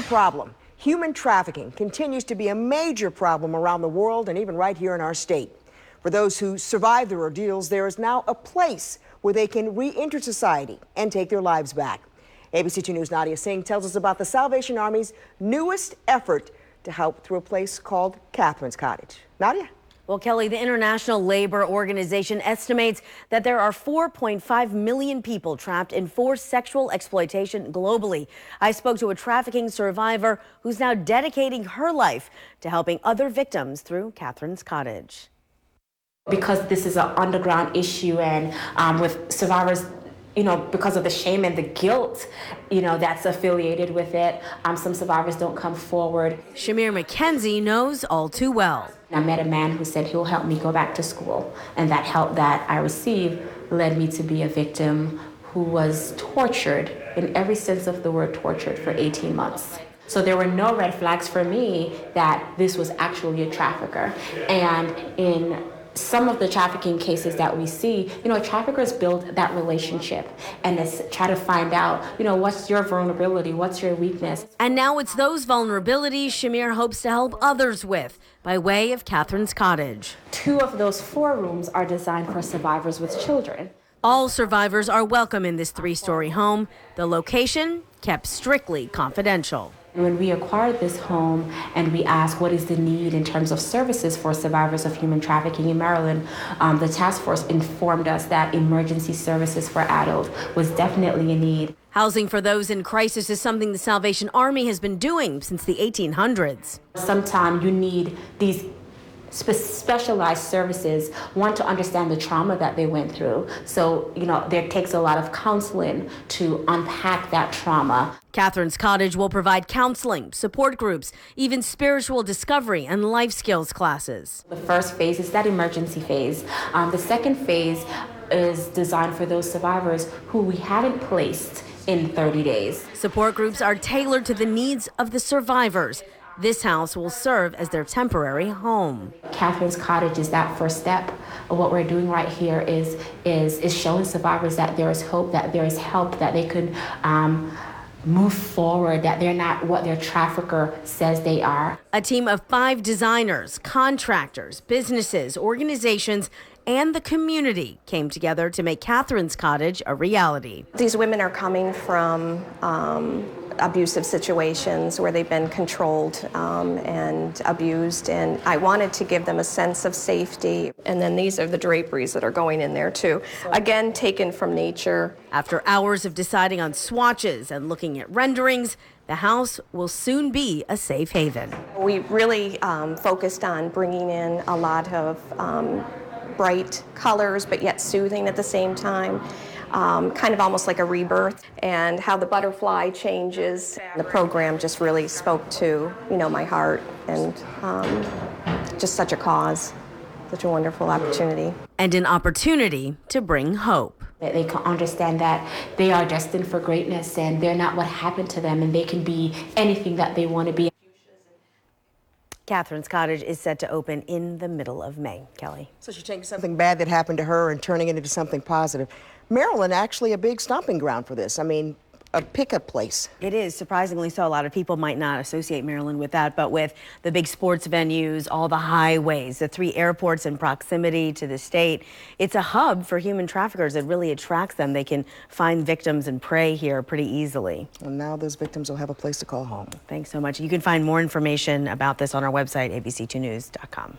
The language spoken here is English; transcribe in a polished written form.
problem. Human trafficking continues to be a major problem around the world and even right here in our state. For those who survive the ordeals, there is now a place where they can re-enter society and take their lives back. ABC 2 News' Nadia Singh tells us about the Salvation Army's newest effort to help through a place called Catherine's Cottage. Nadia? Well, Kelly, the International Labor Organization estimates that there are 4.5 million people trapped in forced sexual exploitation globally. I spoke to a trafficking survivor who's now dedicating her life to helping other victims through Catherine's Cottage. Because this is an underground issue and with survivors, because of the shame and the guilt, that's affiliated with it, some survivors don't come forward. Shamir McKenzie knows all too well. I met a man who said he'll help me go back to school, and that help that I received led me to be a victim who was tortured, in every sense of the word tortured, for 18 months. So there were no red flags for me that this was actually a trafficker. And in some of the trafficking cases that we see, traffickers build that relationship and try to find out, what's your vulnerability, what's your weakness. And now it's those vulnerabilities Shamir hopes to help others with by way of Catherine's Cottage. 2 of those 4 rooms are designed for survivors with children. All survivors are welcome in this 3-story home. The location kept strictly confidential. When we acquired this home and we asked what is the need in terms of services for survivors of human trafficking in Maryland, the task force informed us that emergency services for adults was definitely a need. Housing for those in crisis is something the Salvation Army has been doing since the 1800s. Sometimes you need these specialized services, one, to understand the trauma that they went through. So, there takes a lot of counseling to unpack that trauma. Catherine's Cottage will provide counseling, support groups, even spiritual discovery and life skills classes. The first phase is that emergency phase. The second phase is designed for those survivors who we haven't placed in 30 days. Support groups are tailored to the needs of the survivors. This house will serve as their temporary home. Catherine's Cottage is that first step. What we're doing right here is showing survivors that there is hope, that there is help, that they could move forward, that they're not what their trafficker says they are. A team of 5 designers, contractors, businesses, organizations, and the community came together to make Catherine's Cottage a reality. These women are coming from abusive situations where they've been controlled and abused, and I wanted to give them a sense of safety. And then these are the draperies that are going in there too, again taken from nature. After hours of deciding on swatches and looking at renderings, the house will soon be a safe haven. We really focused on bringing in a lot of bright colors, but yet soothing at the same time. Kind of almost like a rebirth, and how the butterfly changes. The program just really spoke to, my heart, and just such a cause, such a wonderful opportunity. And an opportunity to bring hope. They can understand that they are destined for greatness and they're not what happened to them, and they can be anything that they want to be. Catherine's Cottage is set to open in the middle of May. Kelly. So she's taking something bad that happened to her and turning it into something positive. Maryland, actually a big stomping ground for this. I mean, a pickup place. It is, surprisingly so. A lot of people might not associate Maryland with that, but with the big sports venues, all the highways, the 3 airports in proximity to the state, it's a hub for human traffickers. It really attracts them. They can find victims and prey here pretty easily. And now those victims will have a place to call home. Thanks so much. You can find more information about this on our website, abc2news.com.